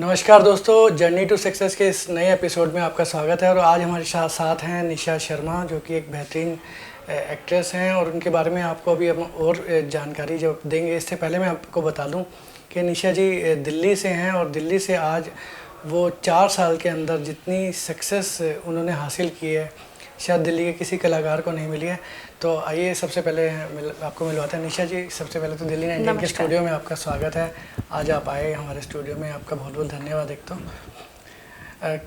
नमस्कार दोस्तों, journey to success के इस नए एपिसोड में आपका स्वागत है। और आज हमारे साथ हैं निशा शर्मा, जो कि एक बेहतरीन एक्ट्रेस हैं और उनके बारे में आपको अभी हम और जानकारी जो देंगे। इससे पहले मैं आपको बता दूं कि निशा जी दिल्ली से हैं और दिल्ली से आज वो 4 साल के अंदर जितनी सक्सेस उन्होंने हासिल की है शायद दिल्ली के किसी कलाकार को नहीं मिली है। तो आइए सबसे पहले आपको मिलवाते हैं। निशा जी, सबसे पहले तो दिल्ली 19 के स्टूडियो में आपका स्वागत है। आज आप आए हमारे स्टूडियो में, आपका बहुत बहुत धन्यवाद। एक तो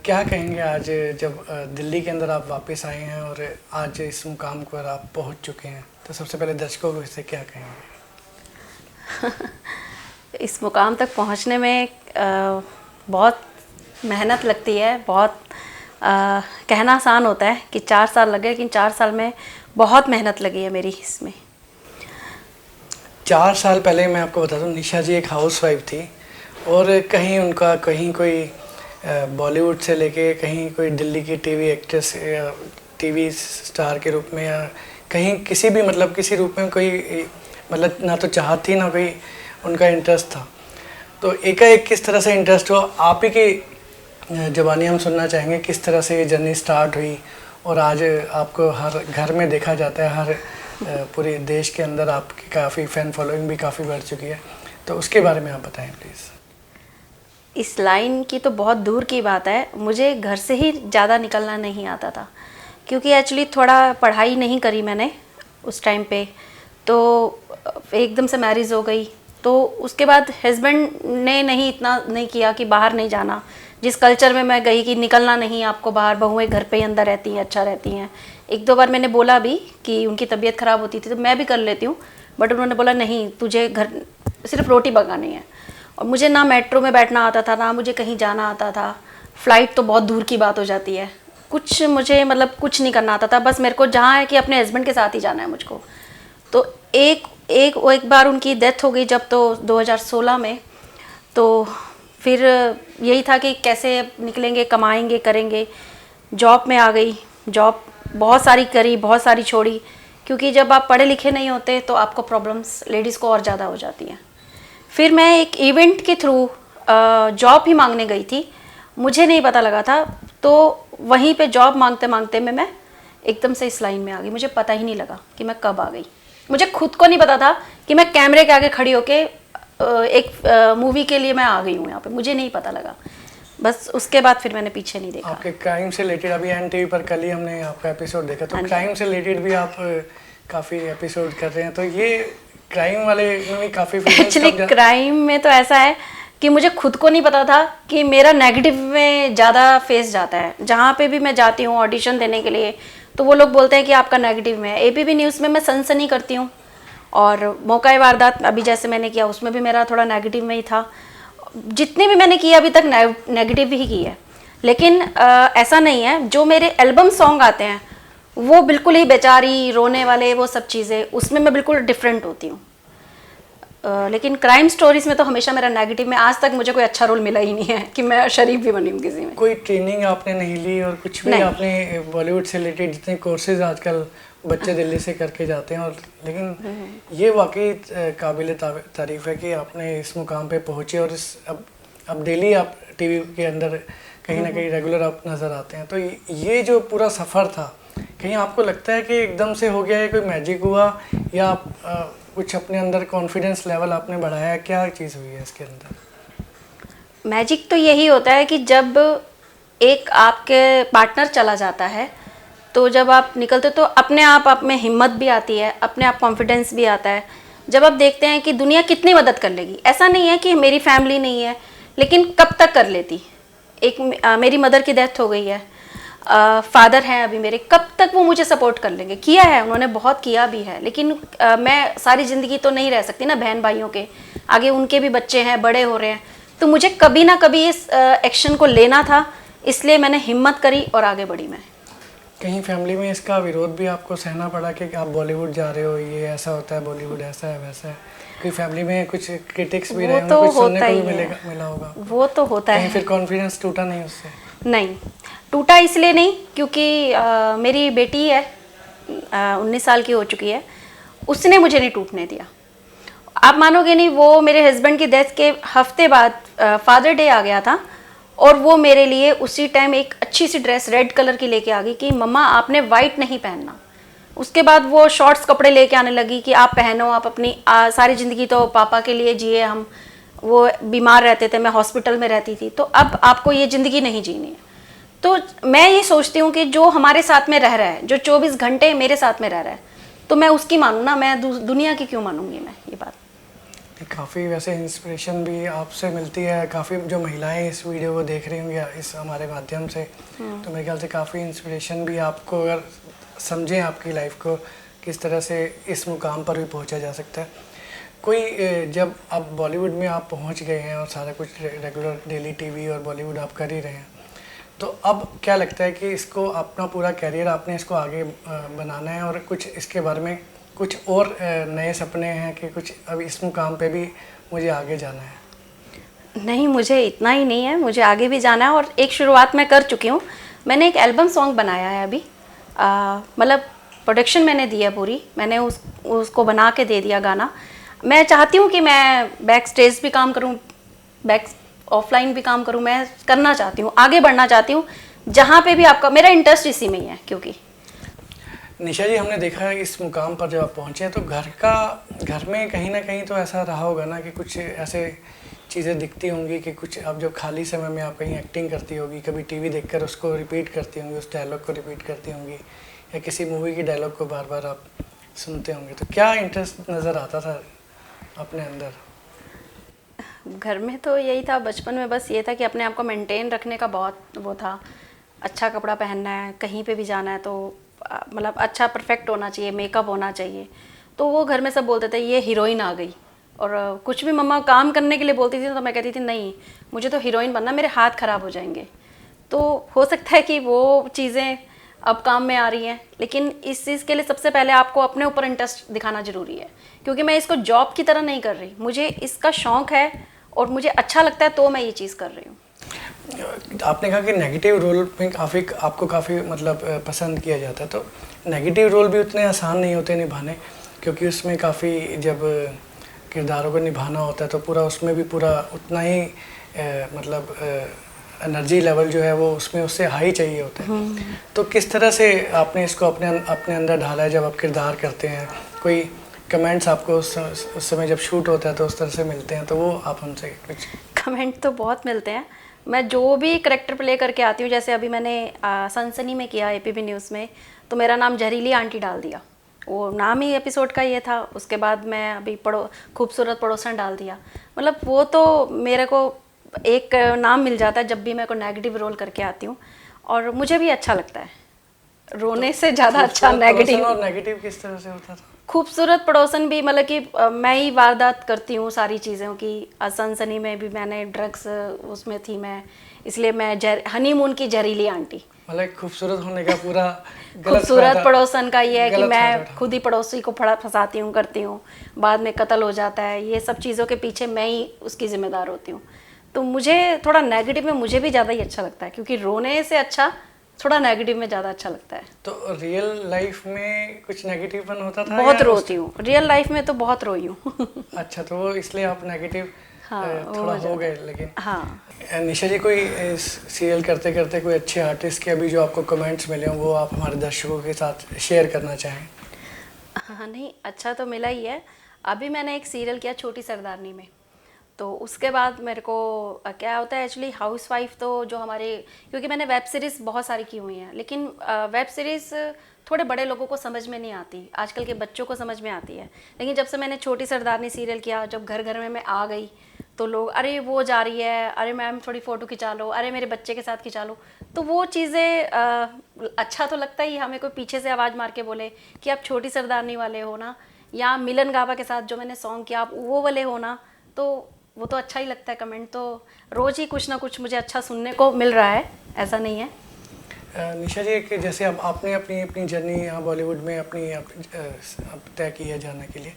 क्या कहेंगे आज जब दिल्ली के अंदर आप वापस आए हैं और आज इस मुकाम पर आप पहुंच चुके हैं, तो सबसे पहले दर्शकों को इससे क्या कहेंगे? इस मुकाम तक पहुंचने में बहुत मेहनत लगती है। बहुत कहना आसान होता है कि 4 साल लगे, लेकिन 4 साल में बहुत मेहनत लगी है मेरी इसमें। 4 साल पहले मैं आपको बता दूं, निशा जी एक हाउसवाइफ थी और कहीं कोई बॉलीवुड से लेके कहीं कोई दिल्ली की टीवी एक्ट्रेस या टीवी स्टार के रूप में या कहीं किसी भी किसी रूप में कोई ना तो चाहत थी ना कोई उनका इंटरेस्ट था। तो एकाएक किस तरह से इंटरेस्ट हुआ, आप ही की ज़बानी हम सुनना चाहेंगे। किस तरह से ये जर्नी स्टार्ट हुई और आज आपको हर घर में देखा जाता है, हर पूरे देश के अंदर आपकी काफ़ी फ़ैन फॉलोइंग भी काफ़ी बढ़ चुकी है। तो उसके बारे में आप बताएं प्लीज़। इस लाइन की तो बहुत दूर की बात है, मुझे घर से ही ज़्यादा निकलना नहीं आता था, क्योंकि एक्चुअली थोड़ा पढ़ाई नहीं करी मैंने उस टाइम पे। तो एकदम से मैरिज हो गई, तो उसके बाद हस्बैंड ने इतना नहीं किया कि बाहर नहीं जाना। जिस कल्चर में मैं गई कि निकलना नहीं आपको बाहर, बहुएं घर पे ही अंदर रहती हैं, अच्छा रहती हैं। 1-2 बार मैंने बोला भी कि उनकी तबीयत ख़राब होती थी तो मैं भी कर लेती हूँ, बट उन्होंने बोला नहीं, तुझे घर सिर्फ रोटी पकानी है। और मुझे ना मेट्रो में बैठना आता था, ना मुझे कहीं जाना आता था। फ़्लाइट तो बहुत दूर की बात हो जाती है। कुछ मुझे कुछ नहीं करना आता था, बस मेरे को जहाँ है कि अपने हस्बैंड के साथ ही जाना है मुझको। तो एक बार उनकी डेथ हो गई जब, तो 2016 में। तो फिर यही था कि कैसे निकलेंगे, कमाएंगे, करेंगे। जॉब में आ गई, जॉब बहुत सारी करी, बहुत सारी छोड़ी, क्योंकि जब आप पढ़े लिखे नहीं होते तो आपको प्रॉब्लम्स लेडीज़ को और ज़्यादा हो जाती हैं। फिर मैं एक इवेंट के थ्रू जॉब ही मांगने गई थी, मुझे नहीं पता लगा था। तो वहीं पे जॉब मांगते मांगते मैं एकदम से इस लाइन में आ गई। मुझे पता ही नहीं लगा कि मैं कब आ गई। मुझे खुद को नहीं पता था कि मैं कैमरे के आगे खड़ी होके एक मूवी के लिए मैं आ गई हूँ यहाँ पे, मुझे नहीं पता लगा। बस उसके बाद फिर मैंने पीछे नहीं देखा। आपके क्राइम से रिलेटेड अभी एनटीवी पर कल ही हमने आपका एपिसोड देखा, तो क्राइम से रिलेटेड भी आप काफ़ी एपिसोड कर रहे हैं। तो ये क्राइम वाले में भी काफ़ी एक्चुअली क्राइम में तो ऐसा है कि मुझे खुद को नहीं पता था कि मेरा नेगेटिव में ज़्यादा फेस जाता है। जहाँ पे भी मैं जाती हूँ ऑडिशन देने के लिए, तो वो लोग बोलते हैं कि आपका नेगेटिव में है। एबीपी न्यूज़ में मैं सनसनी करती हूँ, और मौका वारदात अभी जैसे मैंने किया उसमें भी मेरा थोड़ा नेगेटिव में ही था। जितने भी मैंने किया अभी तक नेगेटिव ही की है। लेकिन ऐसा नहीं है, जो मेरे एल्बम सॉन्ग आते हैं वो बिल्कुल ही बेचारी, रोने वाले, वो सब चीज़ें उसमें मैं बिल्कुल डिफरेंट होती हूँ। लेकिन क्राइम स्टोरीज में तो हमेशा मेरा नेगेटिव में, आज तक मुझे कोई अच्छा रोल मिला ही नहीं है कि मैं शरीफ भी बनी हूँ किसी में। कोई ट्रेनिंग आपने नहीं ली और कुछ भी आपने बॉलीवुड से रिलेटेड जितने कोर्सेज आजकल बच्चे दिल्ली से करके जाते हैं, और लेकिन ये वाकई काबिल तारीफ़ है कि आपने इस मुकाम पे पहुँचे और अब डेली आप टीवी के अंदर कहीं ना कहीं रेगुलर आप नज़र आते हैं। तो ये जो पूरा सफ़र था, कहीं आपको लगता है कि एकदम से हो गया है, कोई मैजिक हुआ, या आप कुछ अपने अंदर कॉन्फिडेंस लेवल आपने बढ़ाया, क्या चीज़ हुई है इसके अंदर? मैजिक तो यही होता है कि जब एक आपके पार्टनर चला जाता है, तो जब आप निकलते तो अपने आप में हिम्मत भी आती है, अपने आप कॉन्फिडेंस भी आता है। जब आप देखते हैं कि दुनिया कितनी मदद कर लेगी, ऐसा नहीं है कि मेरी फैमिली नहीं है, लेकिन कब तक कर लेती। एक मेरी मदर की डेथ हो गई है, फादर हैं अभी मेरे, कब तक वो मुझे सपोर्ट कर लेंगे? किया है उन्होंने, बहुत किया भी है, लेकिन मैं सारी ज़िंदगी तो नहीं रह सकती ना बहन भाइयों के आगे। उनके भी बच्चे हैं, बड़े हो रहे हैं, तो मुझे कभी ना कभी इस एक्शन को लेना था, इसलिए मैंने हिम्मत करी और आगे बढ़ी मैं। कहीं फैमिली में इसका विरोध भी आपको सहना पड़ा कि आप बॉलीवुड जा रहे हो, ये ऐसा होता है, बॉलीवुड ऐसा है वैसा है? कोई फैमिली में कुछ क्रिटिक्स भी रहे होंगे, कुछ सुनने को भी मिला होगा। वो तो होता है। फिर कॉन्फिडेंस टूटा नहीं उससे? नहीं टूटा, इसलिए नहीं क्योंकि मेरी बेटी है, 19 साल की हो चुकी है, उसने मुझे नहीं टूटने दिया। आप मानोगे नहीं, वो मेरे हस्बैंड की डेथ के हफ्ते बाद फादर डे आ गया था और वो मेरे लिए उसी टाइम एक अच्छी सी ड्रेस रेड कलर की लेके आ गई कि मम्मा आपने वाइट नहीं पहनना। उसके बाद वो शॉर्ट्स कपड़े लेके आने लगी कि आप पहनो, आप अपनी सारी ज़िंदगी तो पापा के लिए जिए हम, वो बीमार रहते थे, मैं हॉस्पिटल में रहती थी, तो अब आपको ये ज़िंदगी नहीं जीनी है। तो मैं ये सोचती हूँ कि जो हमारे साथ में रह रहा है, जो 24 घंटे मेरे साथ में रह रहा है, तो मैं उसकी मानूँ ना, मैं दुनिया की क्यों मानूंगी मैं ये बात। काफ़ी वैसे इंस्पिरेशन भी आपसे मिलती है, काफ़ी जो महिलाएं इस वीडियो को देख रही होंगी इस हमारे माध्यम से, तो मेरे ख्याल से काफ़ी इंस्पिरेशन भी आपको, अगर समझें आपकी लाइफ को किस तरह से इस मुकाम पर भी पहुंचा जा सकता है। कोई जब आप बॉलीवुड में आप पहुंच गए हैं और सारा कुछ रेगुलर डेली टीवी और बॉलीवुड आप कर ही रहे हैं, तो अब क्या लगता है कि इसको अपना पूरा कैरियर आपने इसको आगे बनाना है, और कुछ इसके बारे में कुछ और नए सपने हैं कि कुछ अब इस मुकाम पे भी मुझे आगे जाना है? नहीं, मुझे इतना ही नहीं है, मुझे आगे भी जाना है और एक शुरुआत मैं कर चुकी हूँ। मैंने एक एल्बम सॉन्ग बनाया है अभी, मतलब प्रोडक्शन मैंने दी है पूरी, मैंने उसको बना के दे दिया गाना। मैं चाहती हूँ कि मैं बैक स्टेज भी काम करूँ, बैक ऑफलाइन भी काम करूँ, मैं करना चाहती हूँ, आगे बढ़ना चाहती हूँ, जहाँ पे भी आपका, मेरा इंटरेस्ट इसी में ही है। क्योंकि निशा जी, हमने देखा है इस मुकाम पर जब आप पहुँचे तो घर में कहीं ना कहीं तो ऐसा रहा होगा ना कि कुछ ऐसे चीज़ें दिखती होंगी कि कुछ आप जब खाली समय में आप कहीं एक्टिंग करती होगी, कभी टीवी देखकर उसको रिपीट करती होंगी, उस डायलॉग को रिपीट करती होंगी, या किसी मूवी की डायलॉग को बार बार आप सुनते होंगे, तो क्या इंटरेस्ट नज़र आता था अपने अंदर? घर में तो यही था, बचपन में बस ये था कि अपने आप को मेंटेन रखने का बहुत वो था, अच्छा कपड़ा पहनना है, कहीं पे भी जाना है तो मतलब अच्छा परफेक्ट होना चाहिए, मेकअप होना चाहिए। तो वो घर में सब बोलते थे ये हीरोइन आ गई, और कुछ भी मम्मा काम करने के लिए बोलती थी तो मैं कहती थी नहीं, मुझे तो हीरोइन बनना, मेरे हाथ ख़राब हो जाएंगे। तो हो सकता है कि वो चीज़ें अब काम में आ रही हैं, लेकिन इस चीज़ के लिए सबसे पहले आपको अपने ऊपर इंटरेस्ट दिखाना ज़रूरी है, क्योंकि मैं इसको जॉब की तरह नहीं कर रही, मुझे इसका शौक़ है और मुझे अच्छा लगता है तो मैं ये चीज़ कर रही हूँ। आपने कहा कि नेगेटिव रोल में आपको काफ़ी मतलब पसंद किया जाता है, तो नेगेटिव रोल भी उतने आसान नहीं होते निभाने, क्योंकि उसमें काफ़ी जब किरदारों को निभाना होता है तो पूरा उसमें भी पूरा उतना ही मतलब एनर्जी लेवल जो है वो उसमें उससे हाई चाहिए होता है। तो किस तरह से आपने इसको अपने अंदर ढाला है जब आप किरदार करते हैं? कोई कमेंट्स आपको उस समय जब शूट होता है तो उस तरह से मिलते हैं, तो वो आप हमसे कुछ? कमेंट तो बहुत मिलते हैं, मैं जो भी करेक्टर प्ले करके आती हूँ, जैसे अभी मैंने सनसनी में किया एपीबी न्यूज़ में, तो मेरा नाम जहरीली आंटी डाल दिया, वो नाम ही एपिसोड का ये था। उसके बाद मैं अभी खूबसूरत पड़ोसन डाल दिया, मतलब वो तो मेरे को एक नाम मिल जाता है जब भी मैं को नेगेटिव रोल करके आती हूँ, और मुझे भी अच्छा लगता है, रोने से ज़्यादा अच्छा नेगेटिव। और नेगेटिव किस तरह से होता था? खूबसूरत पड़ोसन भी मतलब कि मैं ही वारदात करती हूँ सारी चीज़ों की। सनसनी में भी मैंने ड्रग्स उसमें थी मैं, इसलिए मैं हनीमून की जहरीली आंटी। मतलब खूबसूरत होने का पूरा खूबसूरत पड़ोसन का ये है कि मैं खुद ही पड़ोसी को फंसाती हूँ, करती हूँ, बाद में कत्ल हो जाता है, ये सब चीज़ों के पीछे मैं ही उसकी जिम्मेदार होती हूँ। तो मुझे थोड़ा नेगेटिव में मुझे भी ज़्यादा ही अच्छा लगता है, क्योंकि रोने से अच्छा थोड़ा नेगेटिव में ज़्यादा अच्छा लगता है। तो रियल लाइफ में कुछ नेगेटिवपन होता था? बहुत रोती हूँ रियल लाइफ में, तो बहुत रोई हूँ। अच्छा, तो वो इसलिए आप नेगेटिव थोड़ा हो गए। लेकिन हाँ, निशा जी, कोई सीरियल करते करते कोई अच्छे आर्टिस्ट के अभी जो आपको कमेंट्स मिले हों वो आप हमारे दर्शकों के साथ शेयर करना चाहें? हाँ, नहीं, अच्छा तो मिला ही है। अभी मैंने एक सीरियल किया छोटी सरदारनी में, तो उसके बाद मेरे को क्या होता है, एक्चुअली हाउसवाइफ तो जो हमारे, क्योंकि मैंने वेब सीरीज़ बहुत सारी की हुई हैं, लेकिन वेब सीरीज़ थोड़े बड़े लोगों को समझ में नहीं आती, आजकल के बच्चों को समझ में आती है। लेकिन जब से मैंने छोटी सरदारनी सीरियल किया, जब घर घर में मैं आ गई, तो लोग अरे वो जा रही है, अरे मैम थोड़ी फ़ोटो खिंचा लो, अरे मेरे बच्चे के साथ खिंचा लो। तो वो चीज़ें अच्छा तो लगता ही, हमें कोई पीछे से आवाज़ मार के बोले कि आप छोटी सरदारनी वाले हो ना, या मिलन गाबा के साथ जो मैंने सॉन्ग किया आप वो वाले हो ना, तो वो तो अच्छा ही लगता है। कमेंट तो रोज़ ही कुछ ना कुछ मुझे अच्छा सुनने को मिल रहा है, ऐसा नहीं है। निशा जी, कि जैसे अब आपने अपनी अपनी जर्नी यहाँ बॉलीवुड में अपनी तय की है जाने के लिए,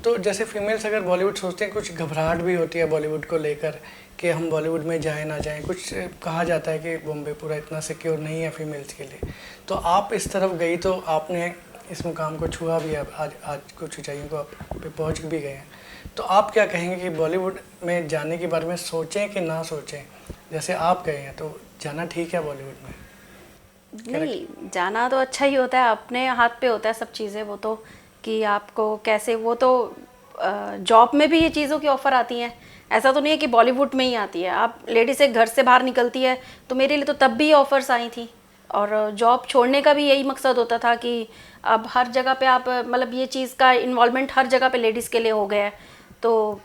तो जैसे फीमेल्स अगर बॉलीवुड सोचते हैं, कुछ घबराहट भी होती है बॉलीवुड को लेकर कि हम बॉलीवुड में जाए ना जाएं, कुछ कहा जाता है कि बॉम्बे पूरा इतना सिक्योर नहीं है फीमेल्स के लिए। तो आप इस तरफ गई तो आपने इस मुकाम को छुआ भी है, आज आज कुछ ऊंचाइयों को आप पे पहुंच भी गए हैं। तो आप क्या कहेंगे कि बॉलीवुड में जाने के बारे में सोचें कि ना सोचें? जैसे आप गए हैं तो जाना ठीक है बॉलीवुड में? नहीं, जाना तो अच्छा ही होता है, अपने हाथ पे होता है सब चीज़ें, वो तो कि आपको कैसे, वो तो जॉब में भी ये चीज़ों की ऑफ़र आती हैं। ऐसा तो नहीं है कि बॉलीवुड में ही आती है। आप लेडीज एक घर से बाहर निकलती है तो मेरे लिए तो तब भी ऑफ़र्स आई थी, और जॉब छोड़ने का भी यही मकसद होता था कि अब हर जगह पे आप मतलब ये चीज़ का इन्वॉल्वमेंट हर जगह पे लेडीज़ के लिए हो गया है। तो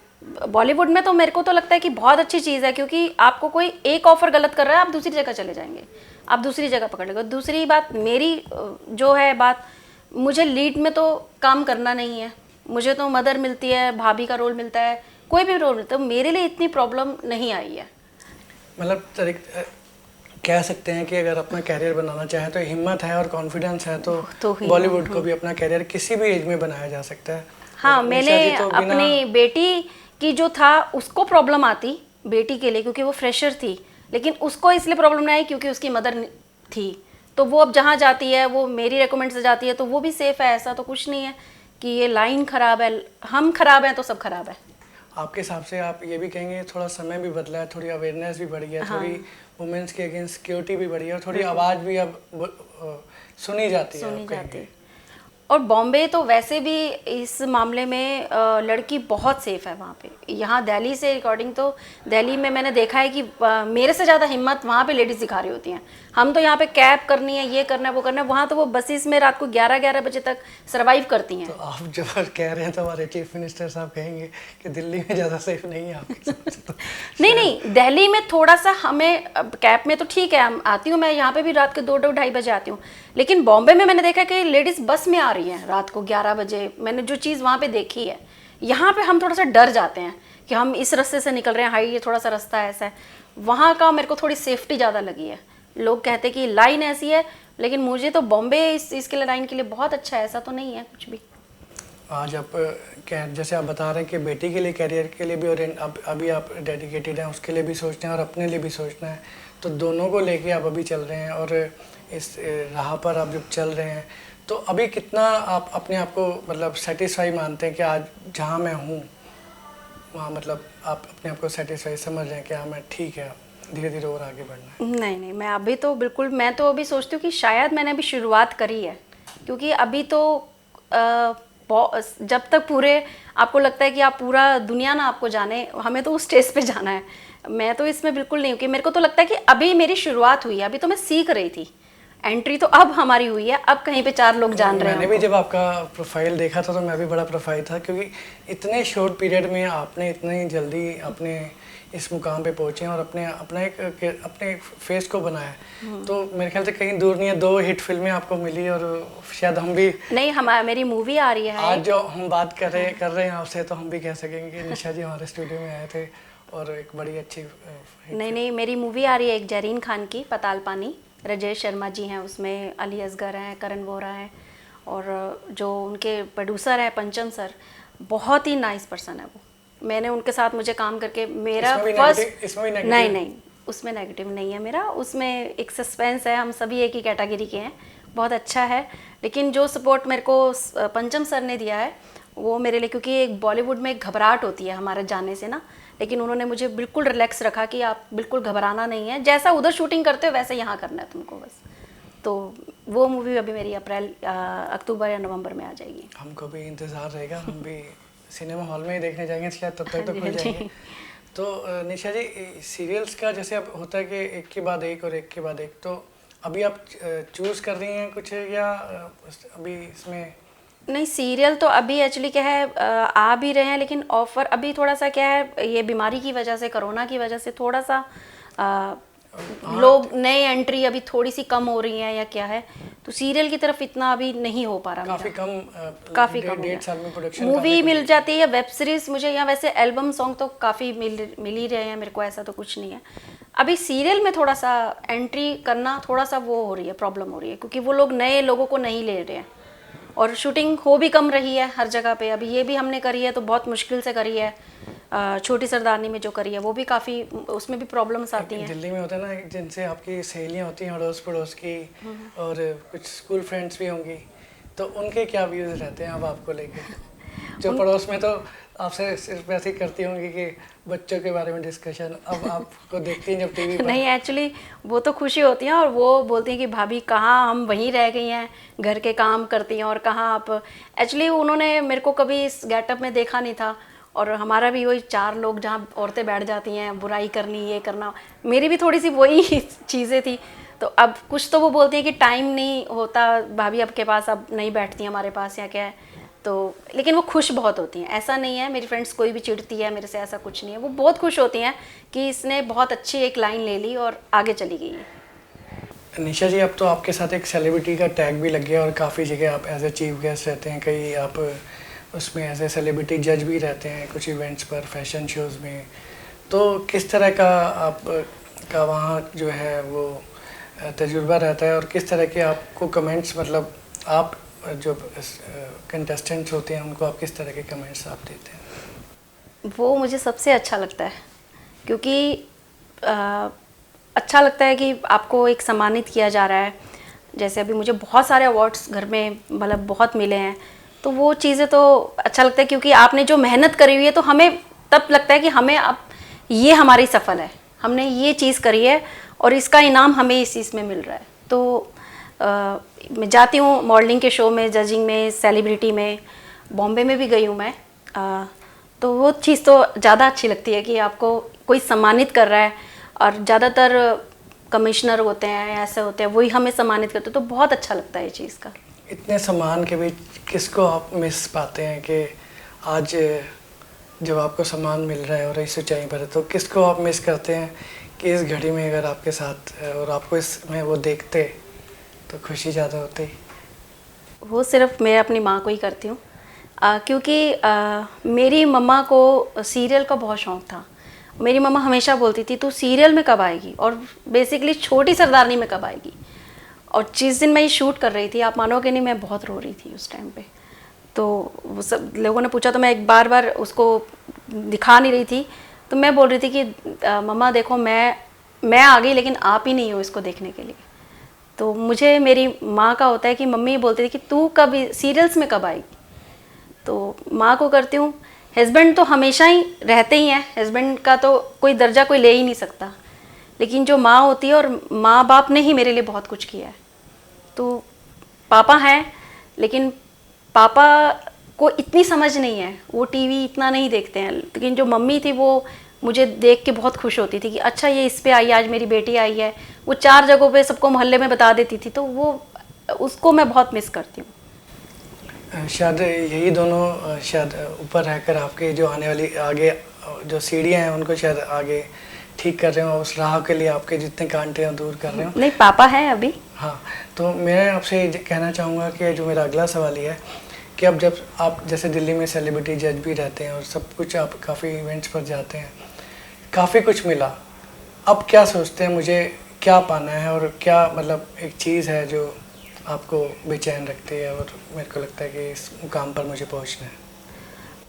बॉलीवुड में तो मेरे को तो लगता है कि बहुत अच्छी चीज़ है, क्योंकि आपको कोई एक ऑफ़र गलत कर रहा है, आप दूसरी जगह चले जाएंगे, आप दूसरी जगह पकड़ लेंगे। दूसरी बात मेरी जो है बात, मुझे लीड में तो काम करना नहीं है, मुझे तो मदर मिलती है, भाभी का रोल मिलता है, कोई भी रोल मिलता है, मेरे लिए इतनी प्रॉब्लम नहीं आई है। मतलब कह सकते हैं कि अगर अपना कैरियर बनाना चाहें तो हिम्मत है और कॉन्फिडेंस है तो बॉलीवुड को भी अपना कैरियर किसी भी एज में बनाया जा सकता है। हाँ, मैंने तो अपनी बेटी की जो था उसको प्रॉब्लम आती बेटी के लिए, क्योंकि वो फ्रेशर थी, लेकिन उसको इसलिए प्रॉब्लम नहीं आई क्योंकि उसकी मदर थी। तो वो अब जहाँ जाती है वो मेरी रेकमेंड से जाती है, तो वो भी सेफ़ है। ऐसा तो कुछ नहीं है कि ये लाइन ख़राब है, हम ख़राब हैं तो सब ख़राब है। आपके हिसाब से आप ये भी कहेंगे थोड़ा समय भी बदला है, थोड़ी अवेयरनेस भी बढ़ी है, थोड़ी वुमेन्स के अगेंस्ट सिक्योरिटी भी बढ़ी है, और थोड़ी आवाज़ भी अब सुनी जाती है। और बॉम्बे तो वैसे भी इस मामले में लड़की बहुत सेफ़ है वहाँ पे। यहाँ दिल्ली से अकॉर्डिंग तो दिल्ली में मैंने देखा है कि मेरे से ज़्यादा हिम्मत वहाँ पे लेडीज़ दिखा रही होती हैं। हम तो यहाँ पे कैब करनी है, ये करना है, वो करना है, वहाँ तो वो बसेस में रात को 11-11 बजे तक सर्वाइव करती हैं। तो आप जब कह रहे हैं तो हमारे चीफ मिनिस्टर साहब कहेंगे कि दिल्ली में ज़्यादा सेफ नहीं है आपके हिसाब से? तो नहीं, दिल्ली में थोड़ा सा हमें, कैब में तो ठीक है, हम आती हूँ मैं यहाँ पे भी रात के 2-2-2:30 बजे आती हूँ, लेकिन बॉम्बे में मैंने देखा कि लेडीज़ बस में आ रही हैं रात को 11 बजे। मैंने जो चीज़ वहाँ पे देखी है, यहाँ पे हम थोड़ा सा डर जाते हैं कि हम इस रास्ते से निकल रहे हैं, हाई ये थोड़ा सा रास्ता ऐसा है। वहाँ का मेरे को थोड़ी सेफ्टी ज़्यादा लगी है। लोग कहते हैं कि लाइन ऐसी है, लेकिन मुझे तो बॉम्बे इसके लिए लाइन के लिए बहुत अच्छा है, ऐसा तो नहीं है कुछ भी। आज आप जैसे आप बता रहे हैं कि बेटी के लिए, कैरियर के लिए भी, और अभी आप डेडिकेटेड हैं, उसके लिए भी सोचना है और अपने लिए भी सोचना है, तो दोनों को लेके आप अभी चल रहे हैं और इस राह पर आप जब चल रहे हैं तो अभी कितना आप अपने आप को मतलब सेटिस्फाई मानते हैं कि आज जहाँ मैं हूँ वहाँ मतलब आप अपने आप को सेटिस्फाई समझ रहे हैं कि हाँ मैं ठीक है, धीरे धीरे और आगे बढ़ना है? नहीं नहीं, मैं अभी तो बिल्कुल, मैं तो अभी सोचती हूँ कि शायद मैंने अभी शुरुआत करी है, क्योंकि अभी तो जब तक पूरे आपको लगता है कि आप पूरा दुनिया ना आपको जाने, हमें तो उस स्टेज पे जाना है। मैं तो इसमें बिल्कुल नहीं हूँ कि मेरे को तो लगता है कि अभी मेरी शुरुआत हुई है, अभी तो मैं सीख रही थी, एंट्री तो अब हमारी हुई है, अब कहीं पे 4 लोग जान रहे हैं। मैंने भी जब आपका प्रोफाइल देखा था तो मैं भी बड़ा प्रोफाइल था, क्योंकि इतने शॉर्ट पीरियड में आपने इतनी जल्दी अपने इस मुकाम पे पहुंचे और अपने फेस को बनाया, तो मेरे ख्याल से कहीं दूर नहीं है 2 हिट फिल्में आपको मिली, और शायद हम भी नहीं, मेरी मूवी आ रही है आज जो हम बात कर रहे हैं आपसे, तो हम भी कह सकेंगे कि निशा जी हमारे स्टूडियो में आए थे और एक बड़ी अच्छी नहीं, मेरी मूवी आ रही है एक जरीन खान की, पताल पानी। राजेश शर्मा जी हैं उसमें, अली असगर हैं, करण वोहरा हैं, और जो उनके प्रोड्यूसर हैं पंचम सर, बहुत ही नाइस पर्सन है वो। मैंने उनके साथ मुझे काम करके मेरा फर्स्ट नहीं, उसमें नेगेटिव नहीं है मेरा, उसमें एक सस्पेंस है, हम सभी एक ही कैटेगरी के हैं, बहुत अच्छा है। लेकिन जो सपोर्ट मेरे को पंचम सर ने दिया है वो मेरे लिए, क्योंकि एक बॉलीवुड में एक घबराहट होती है हमारे जाने से ना, लेकिन उन्होंने मुझे बिल्कुल रिलैक्स रखा कि आप बिल्कुल घबराना नहीं है, जैसा उधर शूटिंग करते हो वैसे यहाँ करना है तुमको बस। तो वो मूवी अभी मेरी अक्टूबर या नवंबर में आ जाएगी। हमको भी इंतज़ार रहेगा, हम भी सिनेमा हॉल में ही देखने जाएंगे शायद, तब तक तो खुल जाएंगे। तो निशा जी, सीरियल्स का जैसे अब होता है कि एक के बाद एक और एक के बाद एक, तो अभी आप चूज़ कर रही हैं कुछ, या अभी इसमें? नहीं, सीरियल तो अभी एक्चुअली क्या है, आ भी रहे हैं, लेकिन ऑफर अभी थोड़ा सा क्या है, ये बीमारी की वजह से, कोरोना की वजह से थोड़ा सा लोग नए एंट्री अभी थोड़ी सी कम हो रही है या क्या है, तो सीरियल की तरफ इतना अभी नहीं हो पा रहा। काफ़ी कम 1.5 साल में प्रोडक्शन मूवी मिल जाती है, वेब सीरीज मुझे, या वैसे एल्बम सॉन्ग तो काफ़ी मिल ही रहे हैं मेरे को, ऐसा तो कुछ नहीं है। अभी सीरियल में थोड़ा सा एंट्री करना थोड़ा सा वो हो रही है, प्रॉब्लम हो रही है, क्योंकि वो लोग नए लोगों को नहीं ले रहे हैं, और शूटिंग हो भी कम रही है हर जगह पे। अभी ये भी हमने करी है तो बहुत मुश्किल से करी है, छोटी सरदारनी में जो करी है वो भी काफ़ी, उसमें भी प्रॉब्लम्स आती हैं। दिल्ली में होता है ना, जिनसे आपकी सहेलियाँ होती हैं अड़ोस पड़ोस की, और कुछ स्कूल फ्रेंड्स भी होंगी, तो उनके क्या व्यूज़ रहते हैं अब आपको लेके? जो पड़ोस में तो आपसे सिर्फ ऐसे ही करती होंगी कि बच्चों के बारे में डिस्कशन, अब आपको देखती हैं जब टीवी पर? नहीं, एक्चुअली वो तो खुशी होती हैं और वो बोलती हैं कि भाभी कहाँ हम वहीं रह गई हैं, घर के काम करती हैं और कहाँ आप। एक्चुअली उन्होंने मेरे को कभी इस गेटअप में देखा नहीं था और हमारा भी वही 4 लोग जहाँ औरतें बैठ जाती हैं, बुराई करनी, ये करना, मेरी भी थोड़ी सी वही चीज़ें थी। तो अब कुछ तो वो बोलती हैं कि टाइम नहीं होता भाभी आपके पास, अब नहीं बैठती हैं हमारे पास या क्या है। तो लेकिन वो खुश बहुत होती हैं, ऐसा नहीं है मेरी फ्रेंड्स कोई भी चिढ़ती है मेरे से, ऐसा कुछ नहीं है। वो बहुत खुश होती हैं कि इसने बहुत अच्छी एक लाइन ले ली और आगे चली गई है। निशा जी, अब तो आपके साथ एक सेलिब्रिटी का टैग भी लग गया और काफ़ी जगह आप एज ए चीफ गेस्ट रहते हैं, कई आप उसमें एज ए सेलिब्रिटी जज भी रहते हैं कुछ इवेंट्स पर, फैशन शोज़ में। तो किस तरह का आप का वहाँ जो है वो तजुर्बा रहता है और किस तरह के आपको कमेंट्स, मतलब आप जो कंटेस्टेंट्स होते हैं उनको आप किस तरह के कमेंट्स आप देते हैं? वो मुझे सबसे अच्छा लगता है क्योंकि अच्छा लगता है कि आपको एक सम्मानित किया जा रहा है। जैसे अभी मुझे बहुत सारे अवार्ड्स घर में मतलब बहुत मिले हैं, तो वो चीज़ें तो अच्छा लगता है क्योंकि आपने जो मेहनत करी हुई है तो हमें तब लगता है कि हमें अब ये हमारी सफल है, हमने ये चीज़ करी है और इसका इनाम हमें इस चीज़ में मिल रहा है। तो मैं जाती हूँ मॉडलिंग के शो में, जजिंग में, सेलिब्रिटी में, बॉम्बे में भी गई हूँ मैं। तो वो चीज़ तो ज़्यादा अच्छी लगती है कि आपको कोई सम्मानित कर रहा है और ज़्यादातर कमिश्नर होते हैं, ऐसे होते हैं, वही हमें सम्मानित करते हैं, तो बहुत अच्छा लगता है ये चीज़ का। इतने सम्मान के बीच किसको आप मिस पाते हैं कि आज जब आपको सम्मान मिल रहा है और इस ऊंचाई पर है, तो किसको आप मिस करते हैं कि इस घड़ी में अगर आपके साथ और आपको इसमें वो देखते तो खुशी ज़्यादा होती? वो सिर्फ मैं अपनी माँ को ही करती हूँ क्योंकि मेरी मम्मा को सीरियल का बहुत शौक़ था। मेरी मम्मा हमेशा बोलती थी तू सीरियल में कब आएगी, और बेसिकली छोटी सरदारनी में कब आएगी। और जिस दिन मैं ये शूट कर रही थी, आप मानोगे नहीं, मैं बहुत रो रही थी उस टाइम पे। तो वो सब लोगों ने पूछा तो मैं एक बार उसको दिखा नहीं रही थी, तो मैं बोल रही थी कि मम्मा देखो मैं आ गई लेकिन आप ही नहीं हो इसको देखने के लिए। तो मुझे मेरी माँ का होता है कि मम्मी बोलती थी कि तू कब सीरियल्स में कब आएगी, तो माँ को करती हूँ। हस्बैंड तो हमेशा ही रहते ही हैं, हस्बैंड का तो कोई दर्जा कोई ले ही नहीं सकता, लेकिन जो माँ होती है, और माँ बाप ने ही मेरे लिए बहुत कुछ किया है। तो पापा हैं लेकिन पापा को इतनी समझ नहीं है, वो टीवी इतना नहीं देखते हैं, लेकिन जो मम्मी थी वो मुझे देख के बहुत खुश होती थी कि अच्छा ये इस पे आई, आज मेरी बेटी आई है। वो 4 जगहों पे सबको मोहल्ले में बता देती थी, तो वो उसको मैं बहुत मिस करती हूँ। शायद यही दोनों शायद ऊपर रहकर आपके जो आने वाली आगे जो सीढ़ियाँ हैं उनको शायद आगे ठीक कर रहे हो, उस राह के लिए आपके जितने कांटे हैं दूर कर रहे हो। नहीं, पापा हैं अभी। हाँ, तो मैं आपसे ये कहना चाहूँगा कि जो मेरा अगला सवाल ये है कि अब जब आप जैसे दिल्ली में सेलिब्रिटी जज भी रहते हैं और सब कुछ, आप काफ़ी इवेंट्स पर जाते हैं, काफ़ी कुछ मिला, अब क्या सोचते हैं मुझे क्या पाना है, और क्या मतलब एक चीज़ है जो आपको बेचैन रखती है और मेरे को लगता है कि इस मुकाम पर मुझे पहुंचना है?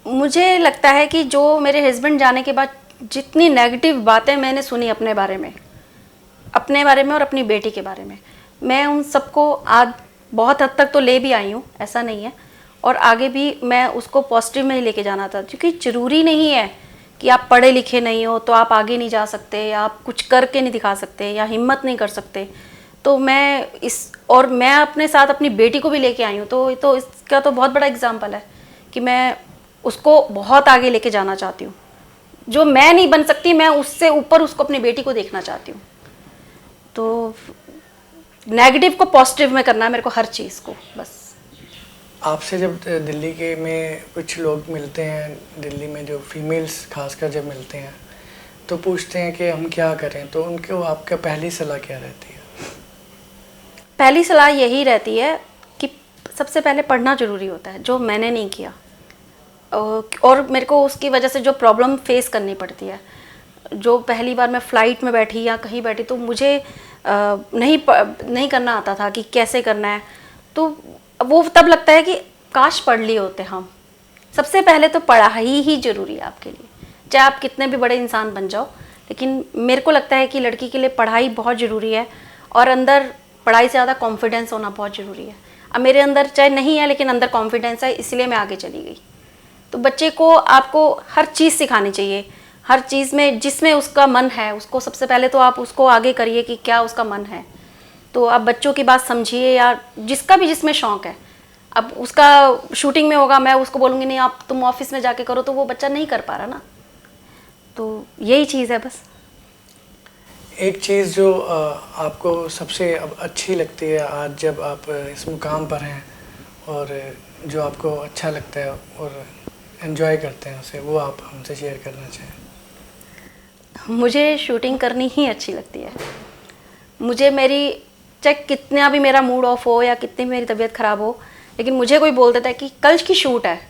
मुझे लगता है कि जो मेरे हस्बैंड जाने के बाद जितनी नेगेटिव बातें मैंने सुनी अपने बारे में और अपनी बेटी के बारे में, मैं उन सबको आज बहुत हद तक तो ले भी आई हूँ, ऐसा नहीं है, और आगे भी मैं उसको पॉजिटिव में ही लेके जाना था। क्योंकि ज़रूरी नहीं है कि आप पढ़े लिखे नहीं हो तो आप आगे नहीं जा सकते, या आप कुछ करके नहीं दिखा सकते, या हिम्मत नहीं कर सकते। तो मैं अपने साथ अपनी बेटी को भी लेके आई हूँ, तो इसका तो बहुत बड़ा एग्जाम्पल है कि मैं उसको बहुत आगे लेके जाना चाहती हूँ। जो मैं नहीं बन सकती, मैं उससे ऊपर उसको, अपनी बेटी को देखना चाहती हूँ। तो नेगेटिव को पॉजिटिव में करना है मेरे को, हर चीज़ को। बस आपसे जब दिल्ली के में कुछ लोग मिलते हैं, दिल्ली में जो फीमेल्स खासकर जब मिलते हैं तो पूछते हैं कि हम क्या करें, तो उनको आपका पहली सलाह क्या रहती है? पहली सलाह यही रहती है कि सबसे पहले पढ़ना ज़रूरी होता है, जो मैंने नहीं किया, और मेरे को उसकी वजह से जो प्रॉब्लम फेस करनी पड़ती है। जो पहली बार मैं फ़्लाइट में बैठी या कहीं बैठी, तो मुझे नहीं करना आता था कि कैसे करना है। तो वो तब लगता है कि काश पढ़ लिए होते हम। सबसे पहले तो पढ़ाई ही ज़रूरी है आपके लिए, चाहे आप कितने भी बड़े इंसान बन जाओ, लेकिन मेरे को लगता है कि लड़की के लिए पढ़ाई बहुत ज़रूरी है, और अंदर पढ़ाई से ज़्यादा कॉन्फिडेंस होना बहुत ज़रूरी है। अब मेरे अंदर चाहे नहीं है लेकिन अंदर कॉन्फिडेंस है, इसलिए मैं आगे चली गई। तो बच्चे को आपको हर चीज़ सिखानी चाहिए, हर चीज़ में जिसमें उसका मन है उसको सबसे पहले तो आप उसको आगे करिए कि क्या उसका मन है। तो आप बच्चों की बात समझिए, या जिसका भी जिसमें शौक़ है। अब उसका शूटिंग में होगा, मैं उसको बोलूँगी नहीं आप तुम ऑफिस में जाके करो, तो वो बच्चा नहीं कर पा रहा ना। तो यही चीज़ है बस। एक चीज़ जो आपको सबसे अब अच्छी लगती है आज जब आप इस मुकाम पर हैं, और जो आपको अच्छा लगता है और एंजॉय करते हैं उसे, वो आप हमसे शेयर करना चाहें। मुझे शूटिंग करनी ही अच्छी लगती है। मुझे मेरी चाहे कितना भी मेरा मूड ऑफ हो या कितनी भी मेरी तबीयत ख़राब हो, लेकिन मुझे कोई बोल देता है कि कल की शूट है,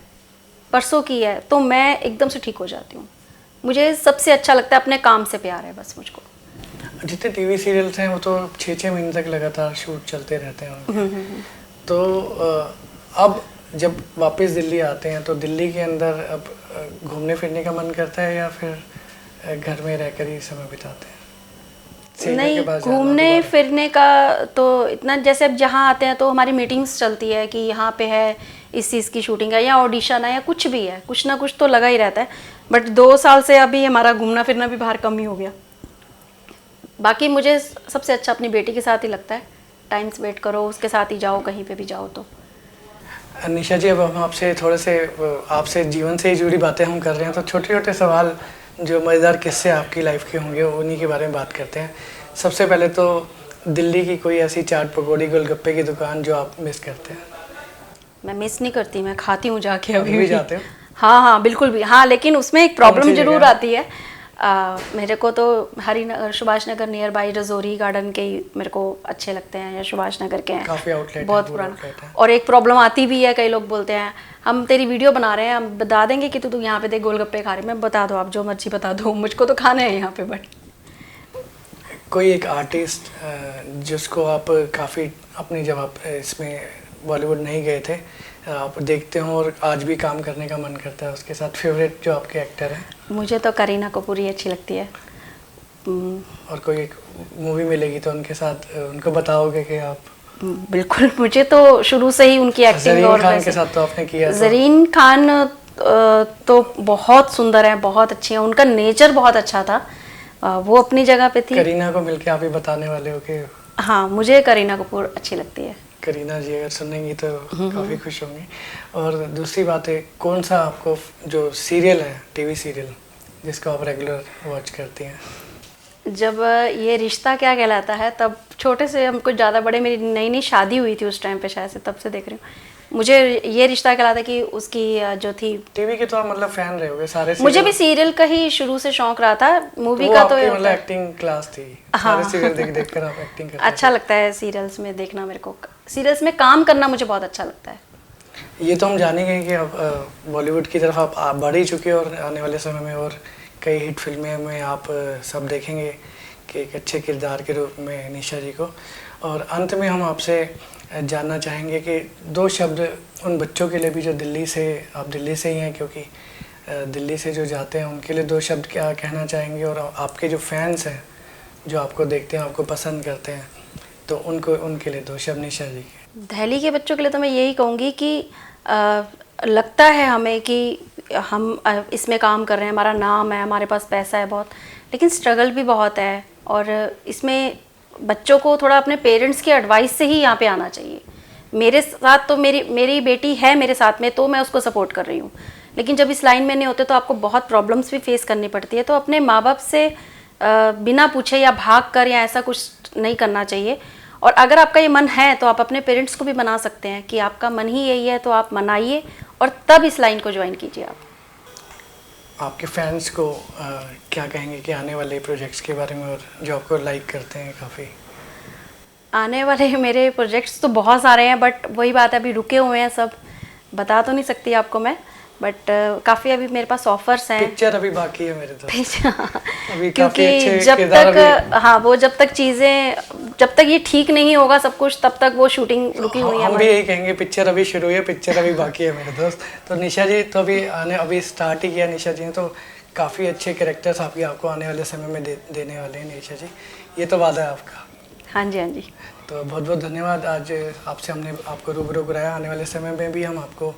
परसों की है, तो मैं एकदम से ठीक हो जाती हूँ। मुझे सबसे अच्छा लगता है, अपने काम से प्यार है बस मुझको। जितने टीवी सीरियल्स हैं वो तो 6-6 महीने तक लगातार शूट चलते रहते हैं। तो अब जब वापस दिल्ली आते हैं तो दिल्ली के अंदर अब घूमने फिरने का मन करता है, या फिर घर में रहकर ही समय बिताते हैं? नहीं, घूमने फिरने का तो इतना, जैसे अब जहाँ आते हैं तो हमारी मीटिंग्स चलती है कि यहाँ पे है इस चीज़ की शूटिंग है, या ऑडिशन है, या कुछ भी है, कुछ ना कुछ तो लगा ही रहता है। बट 2 साल से अभी हमारा घूमना फिरना भी बाहर कम ही हो गया। बाकी मुझे सबसे अच्छा अपनी बेटी के साथ ही लगता है, टाइम स्पेंड करो उसके साथ ही, जाओ कहीं पे भी जाओ। तो निशा जी, अब हम आपसे थोड़े से आपसे जीवन से ही जुड़ी बातें हम कर रहे हैं, तो छोटे छोटे सवाल जो मज़ेदार किस्से आपकी लाइफ के होंगे उन्हीं के बारे में बात करते हैं। सबसे पहले तो दिल्ली की कोई ऐसी चाट पकौड़ी गोलगप्पे की दुकान जो आप मिस करते हैं? मैं मिस नहीं करती, मैं खाती हूँ जाके। अभी भी जाते हो? हाँ हाँ बिल्कुल भी। हाँ, लेकिन उसमें एक प्रॉब्लम जरूर आती है। मेरे को तो Harinagar, Subhash Nagar near by Rajouri garden के ही मेरे को अच्छे लगते हैं, या सुभाष नगर के हैं, काफ़ी आउटलेट बहुत पुराना। और एक प्रॉब्लम आती भी है, कई लोग बोलते हैं हम तेरी वीडियो बना रहे हैं, हम बता देंगे कि तू यहाँ पे देख गोलगप्पे खा रही है। मैं बता दो, आप जो मर्जी बता दो, मुझको तो खाना है यहाँ पे। बट कोई एक आर्टिस्ट जिसको आप काफ़ी अपनी, जब आप इसमें बॉलीवुड नहीं गए थे, आप देखते हो और आज भी काम करने का मन करता है उसके साथ, फेवरेट जो आपके एक्टर हैं? मुझे तो करीना कपूर ही अच्छी लगती है। और कोई एक मूवी मिलेगी तो उनके साथ उनको बताओगे कि आप? बिल्कुल, मुझे तो शुरू से ही उनकी एक्टिंग, ज़रीन और खान के साथ तो आपने किया। ज़रीन खान तो बहुत सुंदर है, बहुत अच्छी है, उनका नेचर बहुत अच्छा था, वो अपनी जगह पे थी। करीना को मिलके आप ही बताने वाले हो कि? हाँ, मुझे करीना कपूर अच्छी लगती है। करीना जी अगर सुनेंगी तो काफ़ी खुश होंगी। और दूसरी बात है, कौन सा आपको जो सीरियल है, टीवी सीरियल जिसको आप रेगुलर वॉच करती हैं? जब ये रिश्ता क्या कहलाता है, तब छोटे से हम कुछ ज़्यादा बड़े, मेरी नई नई शादी हुई थी उस टाइम पे शायद से, तब से देख रही हूँ। मुझे ये रिश्ता कहलाता है कि उसकी जो थी, टीवी के तो आप मतलब फैन रहे होगे सारे? मुझे भी सीरियल का ही शुरू से शौक रहा था, मूवी तो का तो मतलब एक्टिंग क्लास थी। हाँ, सारे सीरियल देख देख कर आप एक्टिंग करते अच्छा लगता है सीरियल्स में देखना। मेरे को सीरियल्स में काम करना मुझे बहुत अच्छा लगता है। ये तो हम जाने गए कि अब बॉलीवुड की तरफ आप बढ़ ही चुके हो, और आने वाले समय में और कई हिट फिल्में में आप सब देखेंगे कि एक अच्छे किरदार के रूप में निशा जी को। और अंत में हम आपसे जानना चाहेंगे कि 2 शब्द उन बच्चों के लिए भी जो दिल्ली से, आप दिल्ली से ही हैं क्योंकि दिल्ली से जो जाते हैं, उनके लिए 2 शब्द क्या कहना चाहेंगे? और आपके जो फैंस हैं जो आपको देखते हैं, आपको पसंद करते हैं, तो उनके लिए 2 शब्द निशा जी के। दिल्ली के बच्चों के लिए तो मैं यही कहूँगी कि लगता है हमें कि हम इसमें काम कर रहे हैं, हमारा नाम है, हमारे पास पैसा है बहुत, लेकिन स्ट्रगल भी बहुत है। और इसमें बच्चों को थोड़ा अपने पेरेंट्स की एडवाइस से ही यहाँ पे आना चाहिए। मेरे साथ तो मेरी बेटी है मेरे साथ में, तो मैं उसको सपोर्ट कर रही हूँ, लेकिन जब इस लाइन में नहीं होते तो आपको बहुत प्रॉब्लम्स भी फेस करनी पड़ती है। तो अपने माँ बाप से बिना पूछे या भाग कर या ऐसा कुछ नहीं करना चाहिए। और अगर आपका ये मन है तो आप अपने पेरेंट्स को भी मना सकते हैं कि आपका मन ही यही है, तो आप मनाइए और तब इस लाइन को ज्वाइन कीजिए। आप आपके फैंस को क्या कहेंगे कि आने वाले प्रोजेक्ट्स के बारे में, और जो आपको लाइक करते हैं काफ़ी? आने वाले मेरे प्रोजेक्ट्स तो बहुत सारे हैं, बट वही बात है, अभी रुके हुए हैं सब, बता तो नहीं सकती आपको मैं, बट काफ़ी अभी मेरे पास ऑफर्स हैं। पिक्चर अभी बाकी है मेरे दोस्त। अभी क्योंकि जब तक हाँ, वो जब तक चीज़ें, जब तक ये ठीक नहीं होगा सब कुछ, तब तक वो शूटिंग रुकी हुई है। हम भी यही कहेंगे, पिक्चर अभी शुरू है, पिक्चर अभी बाकी है मेरे दोस्त। तो निशा जी तो अभी स्टार्ट ही किया निशा जी ने, तो काफ़ी अच्छे कैरेक्टर्स आपको आने वाले समय में देने वाले हैं निशा जी, ये तो वादा है आपका? हाँ जी, हाँ जी। तो बहुत बहुत धन्यवाद। आज आपसे हमने आपको रूबरू कराया। आने वाले समय में भी हम आपको,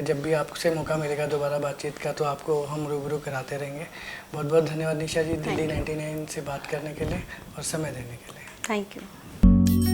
जब भी आपसे मौका मिलेगा दोबारा बातचीत का, तो आपको हम रूबरू कराते रहेंगे। बहुत बहुत धन्यवाद निशा जी, दिल्ली 99 से बात करने के लिए और समय देने के लिए। Thank you.